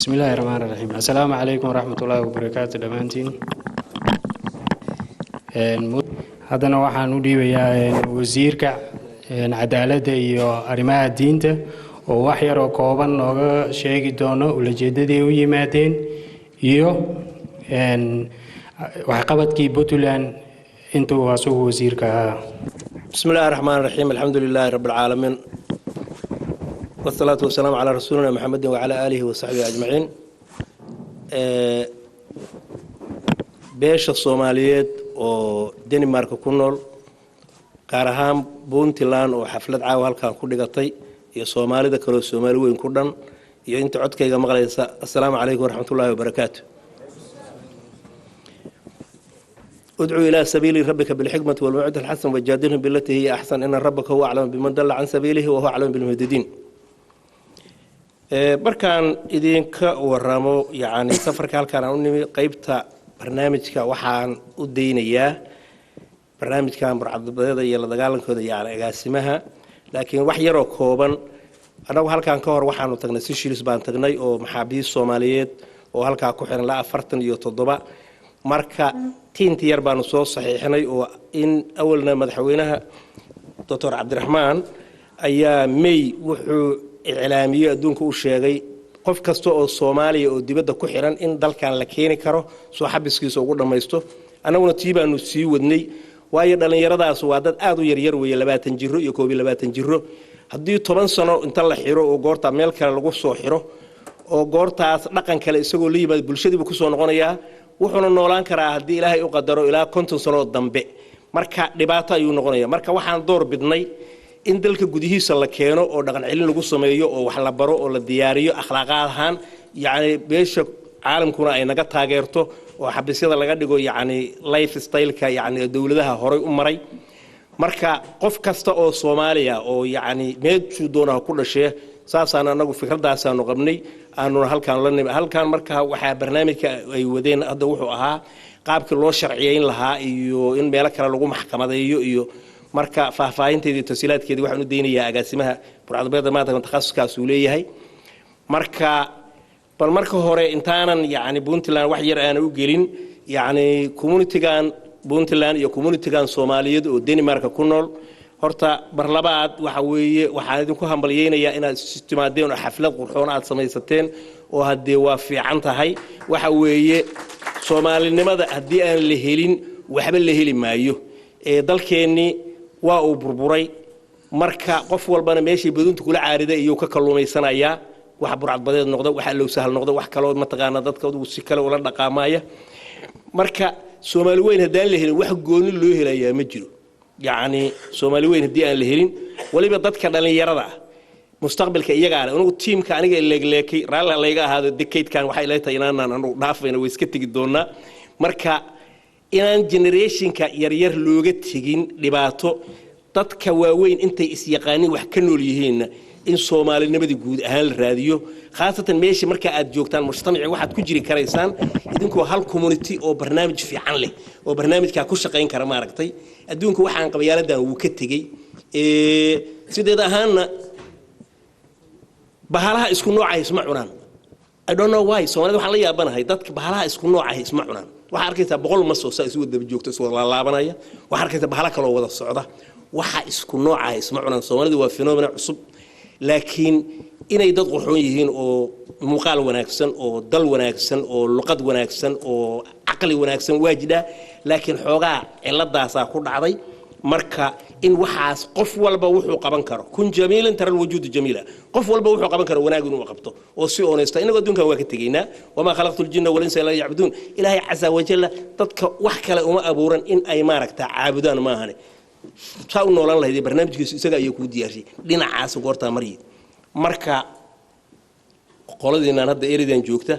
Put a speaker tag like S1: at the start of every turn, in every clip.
S1: بسم الله الرحمن الرحيم السلام عليكم ورحمة الله وبركاته دمانتين هذا waxaan u dhiibayaa wasiirka cadaaladda iyo arrimaha diinta oo wax yar oo kooban nooga sheegi doono ulajeedadii u yimaadeen iyo wax qabadkii Puntland intuu asoo wasiirka
S2: بسم الله الرحمن الرحيم الحمد لله رب العالمين والصلاة والسلام على رسولنا محمد وعلى آله وصحبه أجمعين بيش الصوماليات ودنمارك كنول قارهام بونتلان وحفلة عاو هالكان كل قطي يا صومالي ذكروا الصومالي وين كردن يا أنت عدك يا مغلي السلام عليكم ورحمة الله وبركاته ادعو إلى سبيل ربك بالحكمة والموعظة الحسنة وجادلهم بالتي هي أحسن إن ربك هو أعلم بمن دل عن سبيله وهو أعلم بالمهتدين بركان إذنك ورامو يعني سفر كان أني قيبت برنامجك وحان الدين إياه برنامج كان برعد بيضة يلا دقالن كذا يعني قاسمها لكن وحيرو كوبا أنا وهالكان كهر وحان وتغنى سيشيلس بان تغني أو محابيس الصوماليات وهالكا كوحين لا أفرتن يوتضبا marka tiintii yar baan soo saxiixnay oo in awalna madaxweynaha Dr. Cabdiraxmaan ayaa May wuxuu iclaamiyay adduunka u sheegay qof kasta oo Soomaaliya oo dibadda ku xiran in dalkan la keeni karo soo xabiskiisa ugu dhamaysto anaguna tiibaanu sii wadnay waayo dhalinyaradaas waa dad aad u yar yar weey 20 jiro iyo 22 jiro haddii 10 sano inta la xiro oo goorta meel kale lagu soo xiro oo goortaas dhaqan kale isagoo la yimaad bulshadiiba ku soo noqonaya wuxuuna noolaan karaa haddii Ilaahay u qadaro ilaa 50 sano dambe marka dhibaato ayuu noqonaya marka waxaan door bidnay in dalka gudihiisa la keeno oo dhaqan cilin lagu sameeyo oo wax la baro oo la diyaariyo akhlaaqaad ahaan yaani beesha caalamkuna ay naga taageerto oo xabisyada laga dhigo yaani lifestyle-ka yaani dawladaha hore u maray marka qof kasta oo Soomaaliya oo yaani meeshuu doonaha ku dhashay saasaan anagu fikradaas aanu qabnay aanu halkaan marka waxa barnaamijka ay wadeen hadda wuxuu ahaa qaabkii loo sharciyeyn lahaa iyo in meel kale lagu maxkamadeeyo iyo marka faahfaahinteedii tasiilaadkeedii waxaan u deynayaa agaasimaha burcadbeeda maanta takhasuskaas uu leeyahay marka bal marka hore intaanan yaani Puntland wax yar aan u gelin yaani community-gan Puntland iyo community-gan Soomaaliyeed oo Denmark ku nool horta barlabaad waxa weeye waxaan idinku hambalyeynaya inaad istimaadeen xaflad qurxoon aad samaysateen oo hadee waa fiican tahay waxa weeye Soomaalinimada hadii aan la helin waxba la heli maayo dalkeeni waa uu burburay marka qof walbana meeshii badunta kula caarida iyo ka kalluumaysanaya wax burcad badeed noqdo waxa loo sahal noqdo wax kale oo ma taqaana dadka uu si kale ula dhaqaamaya marka Soomaali weyn hadaan la helin wax gooni loo helayaa ma jiro يعني Soomaali weyn hadii aan la helin waliba dadka dhalinyarada mustaqbalka iyaga ah inuu teamka aniga leegleekay raala layga ahaado decade-kan waxa ilaa taynaan anu dhaafayna way iska tagi doonaa marka inaan generationka yar yar looga tagin dhibaato dadka waaweyn intay is yaqaanin wax ka nool yihiin in Soomaalinimada guud ahaan la raadiyo khaasatan meeshii marka aad joogtaan mujtamaci waxaad ku jiri karaysaan idinkoo hal community oo barnaamij fiican leh oo barnaamijka ku shaqeyn kara ma aragtay adduunka waxaan qabyaladan uu ka tagay sideeda ahaana bahalaha isku nooca isma cunaan I don't know why Soomaalida waxaan la yaabanahay dadka bahalaha isku nooca isma cunaan waxa arkaysaa 100 mas oo isu wada joogto isoo la laabanaya waxa arkaysaa bahala kale oo wada socda waxa isku nooca isma cunaan Soomaalida waa fenomena cusub laakiin inay dad qurxoon yihiin oo muuqaal wanaagsan oo dal wanaagsan oo luqad wanaagsan oo aqli wanaagsan waajida laakiin xoogaa ciladaas ku dhacday marka in waxaas qof walba wuxuu qaban karo kun jamiilan taral wujuud jamiila qof walba wuxuu qaban karo wanaag inuu qabto oo si honest inaga adduunka waa ka tageynaa wama khalaqtul jinna wal insa illa ya'budun ilaahi azza wa jalla dadka wax kale uma abuuran in ay maaragta caabudaan ma ahane saa u noolan lahayd barnaamijkiisa isaga ayuu ku diyaarshay dhinacaas goorta marka qoladiina hadda eridan joogta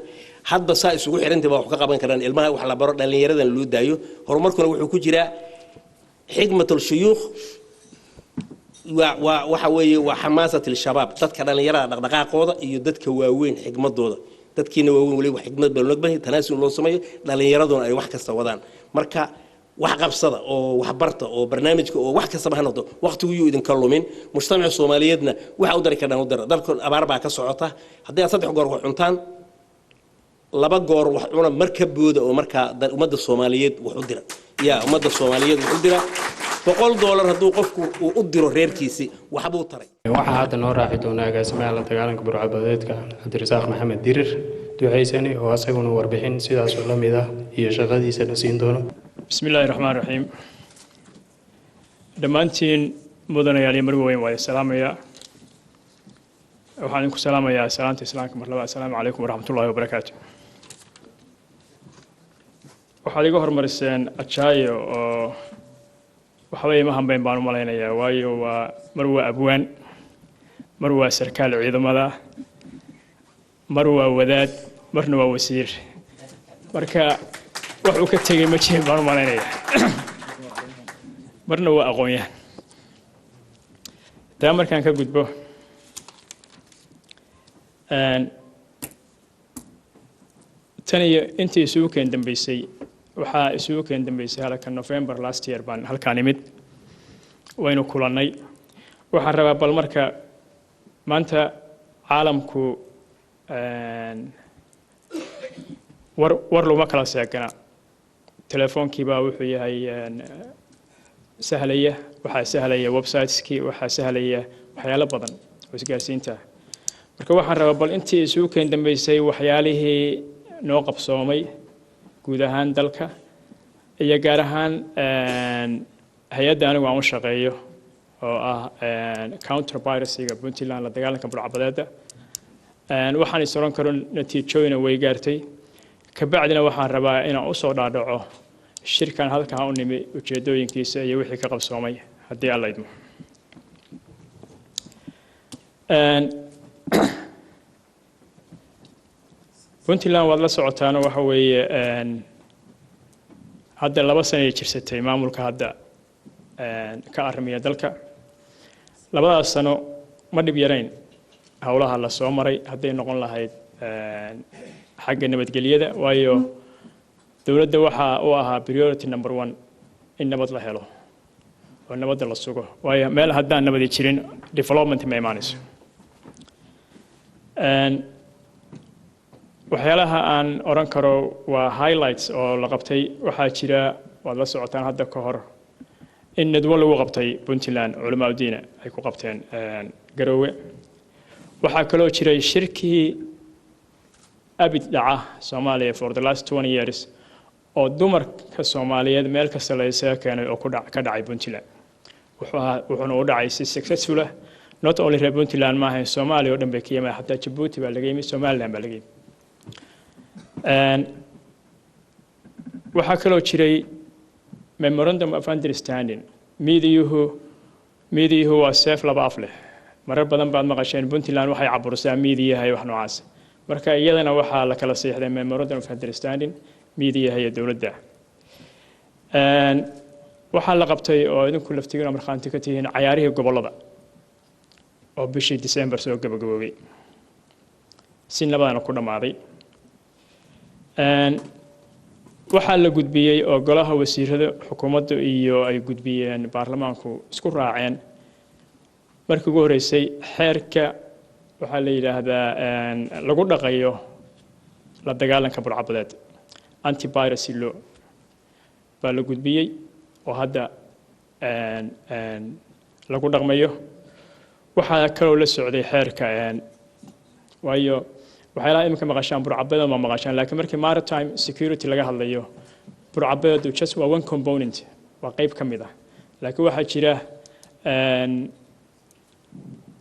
S2: hadda saa isugu xirantay wax ka qaban karaan ilmaha wax la baro dhalinyaradan loo daayo horumarkuna wuxuu ku jiraa xigmatul shuyuukh waxa weeye waa xamaasatul shabaab dadka dhalinyarada dhaqdhaqaaqooda iyo dadka waaweyn xigmadooda dadkiina waaweyn wali wax xigmad baa loo baahan tanaasul loo sameeyo dhalinyaraduna ay wax kasta wadaan marka wax qabsada oo wax barta oo barnaamijka oo wax kasta bahanaado waqtigu uu idin kalluumin mujtamaca Soomaaliyeedna waxa u dari karaan u dara dalka abaar baa ka socota haddii aad saddex goor wax cuntaan laba goor wax cuna marka booda oo marka ummadda Soomaaliyeed wax u dira ummadda Soomaaliyeed wax u dira $100 hadduu qofku u diro reerkiisi waxbuu taray
S1: waxa hadda noo raaci doona agaasimaha la dagaalanka burcadbadeedka Cabdirasaaq Maxamed Dirir duceysani oo asaguna warbixin sidaas oo lamid ah iyo shaqadiisa la siin doono
S3: bismillaahir rahmaanir rahiim dhamaantiin mudanayaal iyo marweyn waa salaamaya waxaan ku salaamayaa salaanta islaamka mar labaad assalaamu calaykum waraxmatullaahi wabarakaatuh waxaad iga hormariseen ajaayo oo waxaweye ma hambeyn baan u malaynayaa waayo waa mar waa abwaan mar waa sarkaal ciidamada mar waa wadaad marna waa wasiir marka wax uu ka tegay ma jirin baan u malaynayaa marna waa aqoonyahan taa markaan ka gudbo tan iyo intii isugu keen dambeysay waxaa isugu keen dambeysay halka November last year baan halkaan imid waynu kulannay waxaan rabaa bal marka maanta caalamku war luma kala seegana telefoonkii baa wuxuu yahay sahlaya waxaa sahlaya websiteski waxaa sahlaya waxyaalo badan oo isgaarsiinta marka waxaan rabaa bal intii isugu keen dambeysay waxyaalihii noo qabsoomay guud ahaan dalka iyo gaar ahaan hay'adda anigu aan u shaqeeyo oo ah counter piracy-ga Puntland la dagaalanka burcadbadeedda waxaan is oran karo natiijooyin way gaartay ka bacdina waxaan rabaa inaan u soo dhaadhaco shirkan halka u nimi ujeedooyinkiisa iyo wixii ka qabsoomay haddii alla idmo Puntland waad la socotaan waxa weeye hadda 2 sano ay jirsatay maamulka hadda ka armiya dalka 2 sano ma dhib yarayn hawlaha la soo maray haday noqon lahayd xagga nabadgelyada waayo dawladda waxa uu ahaa priority number 1 in nabad la helo oo nabadda la sugo waayo meel haddaan nabad jirin development ma imaanayso waxyaalaha aan oran karo waa highlights oo la qabtay waxaa jira waad la socotaan hadda ka hor in nadwo lagu qabtay Puntland culamaa diina ay ku qabteen Garowe waxaa kaloo jiray shirkii abid dhaca Soomaaliya for the last 20 years oo dumarka Soomaaliyeed meel kasta la isaga keenay oo ka dhacay Puntland wuxuuna u dhacay si successful ah not only reer Puntland ma ahayn Soomaaliya oo dhan bay ka yimaadeen xataa Djibouti baa laga yimid Somaliland baa laga yimid waxaa kaloo jiray memorandum of understanding miidiyuhu waa seef laba af leh marar badan baad maqasheen Puntland waxay caburisaa miidiyaha iyo wax noocaas marka iyadana waxaa la kala saxiixday memorandum of understanding miidiyaha iyo dawladda waxaa la qabtay oo idinku laftigiina markhaanti ka tihiin cayaarihii gobollada oo bishii December soo gabagaboobay si nabadana ku dhamaaday waxaa la gudbiyay oo golaha wasiirada xukuumadda iyo ay gudbiyeen baarlamaanku isku raaceen markii ugu horeysay xeerka waxaa la yiraahdaa lagu dhaqayo la dagaalanka burcadbadeed anti piracy law baa la gudbiyay oo hadda lagu dhaqmayo waxaa kaloo la socday xeerka waayo waxyaalaha imika maqashaan burcadbadeed ma maqashaan laakiin markii maritime security laga hadlayo burcadbadeedu just waa one component waa qayb ka mid ah laakiin waxaa jira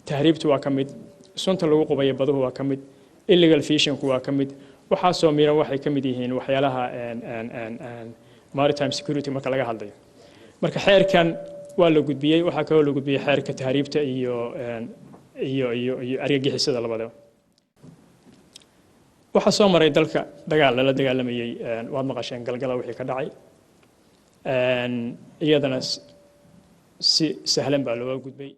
S3: tahriibtu waa ka mid sunta lagu qubayo baduhu waa ka mid illegal fishingku waa ka mid waxaa soo miran waxay ka mid yihiin waxyaalaha maritime security marka laga hadlayo marka xeerkan waa la gudbiyay waxaa kaloo la gudbiyay xeerka tahriibta iyo argagixisada labadaba waxaa soo maray dalka dagaal la dagaalamayay waad maqasheen galgala wixii ka dhacay iyadana si sahlan baa loo gudbay